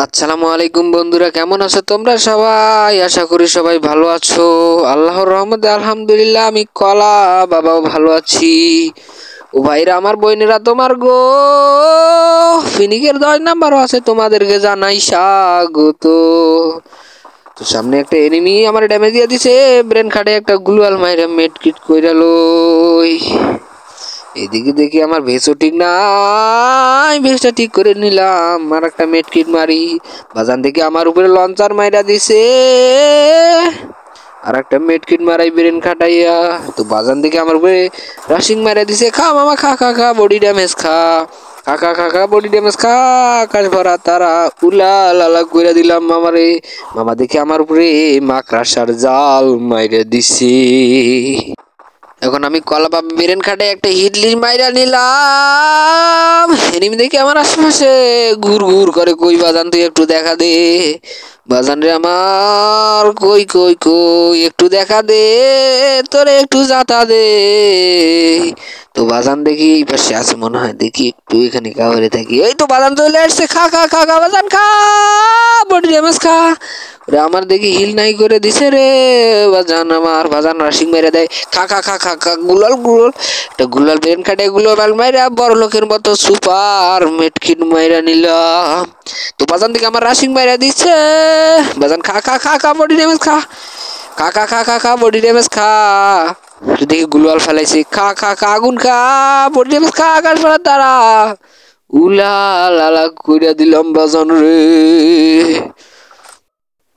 আসসালামু আলাইকুম বন্ধুরা, কেমন আছো তোমরা সবাই? আশা করি সবাই ভালো আছো। আল্লাহর রহমতে আলহামদুলিল্লাহ আমি কলা বাবাও ভালো আছি। ও ভাইরা আমার বোনেরা তোমার গো, ফিনিকের 10 নাম্বারও আছে, তোমাদেরকে জানাই স্বাগত। তো সামনে একটা এনিমি আমার ড্যামেজ দিয়ে দিছে, ব্রেন খাটে একটা গ্লুয়াল মাইরা মেড কিট কইরা লই। এদিকে দেখি আমার ভেসও ঠিক নাই, ভেসটা ঠিক করে নিলাম, আর একটা মেড কিট মারি। বাজান দেখি আমার উপরে লঞ্চার মাইরা দিছে, আর একটা মেড কিট মারাই ব্রেন খাটাইয়া। তো বাজান দেখি আমার উপরে রাশিং মাইরা দিছে। খা মামা খা খা খা, বডি ড্যামেজ খা, খা খা খা খা, বডি ড্যামেজ খা। আকাশ ভরা তারা উলা লালা কইরা দিলাম মামারে। মামা দেখি আমার উপরে মাকড়াসার জাল মাইরা দিছে। এখন আমি কলা বা বেরেন খাটে একটা হিটলি মাইরা নিলাম। এনিমি দেখি আমার আশেপাশে ঘুর ঘুর করে, কই বাজান তুই একটু দেখা দে। বাজান রে আমার, কই কই কই একটু দেখা দে, তোরে একটু যাতা দে। তো বাজান দেখি এই পাশে আছে মনে হয়, দেখি একটু এখানে কাউরে থাকি। এই তো বাজান চলে আসছে, খা খা খা খা বাজান খা, বডি ড্যামেজ খা। ওরে আমার দেখি হিল নাই করে দিছে রে বাজান, আমার বাজান রাশিং মেরে দেয়। খা খা খা খা খা, গুলাল গুলাল, এটা গুলাল ব্রেন কাটে গুলাল মাইরা বড় লোকের মতো সুপার মেটকিট মাইরা নিলাম। তো বাজান দেখি আমার রাশিং মাইরা দিচ্ছে। বাজান খা খা খা খা, বডি ড্যামেজ খা, খা খা খা খা খা, বডি ড্যামেজ খা। দেখি গুলাল ফেলাইছি, খা খা খা, আগুন খা, বডি ড্যামেজ খা, আকাশ পড়ার দ্বারা উলা লালা কইরা দিলাম বাজান রে।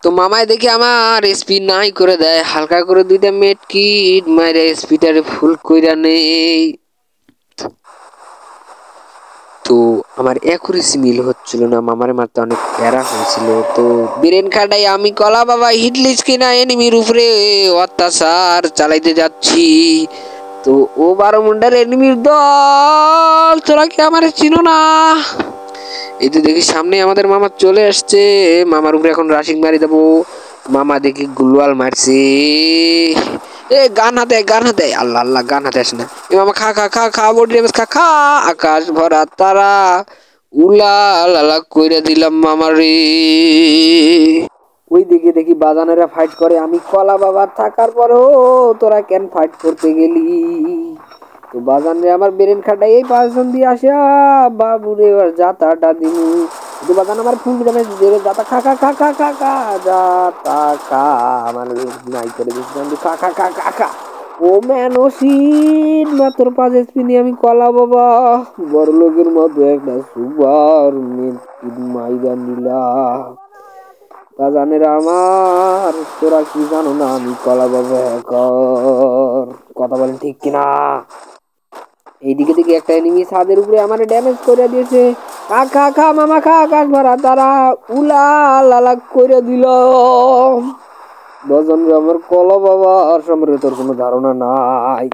তো মামাই দেখি আমার এসপি নাই করে দেয়, হালকা করে দুইটা মেট কিট মাইরা এসপিটারে ফুল কইরা নেই। তো আমার অ্যাকুরেসি মিল হচ্ছিল না, মামারে মারতে অনেক প্যারা হয়েছিল। তো ব্রেন খাটাই আমি কলা বাবা হিটলিস কিনা এনিমির উপরে অত্যাচার চালাইতে যাচ্ছি। তো ও 12 মুন্ডার এনিমির দল, তোরা কি আমার চিনো না? এই তো দেখি সামনে আমাদের মামা চলে আসছে, মামার উপরে এখন রাশিং মারি দেবো। মামা দেখি গুলওয়াল মারছে। এ গান হাতে গান হাতে, আল্লাহ আল্লাহ, গান হাতে আসে না। এ মামা খা খা খা খা, বডি ড্যামেজ খা খা, আকাশ ভরা তারা উলা লালা কইরা দিলাম মামারে। ওই দিকে দেখি বাজানেরা ফাইট করে, আমি কলা বাবার থাকার পরেও তোরা কেন ফাইট করতে গেলি? তো বাজান রে আমার ব্রেন খাটাই এই পাঁচজন দিয়ে আসা, বাবুরে এবার যাতাটা দিমু। তো বাজান আমার ফুল ড্যামেজ দিয়ে যাতা খা খা খা খা খা খা, যাতা খা, আমার নাই করে দিচ্ছিলাম, খা খা খা খা খা। ও ম্যানোসিন মাত্র 5 এসপি নিয়ে আমি কলা বাবা বড় লোকের মতো একটা সুপার মাইরা নিলাম। বাজানের আমার, তোরা কি জানো না আমি কলা বাবা হ্যাকার? কথা বলেন ঠিক কিনা? এইদিকে দিকে একটা এনিমি ছাদের উপরে আমার ড্যামেজ করে দিয়েছে। খা খা খা মামা খা, আকাশ ভরা তারা উলা লালা করে দিল। বাজান আমার কলা বাবা আর সম্পর্কে তোর কোনো ধারণা নাই।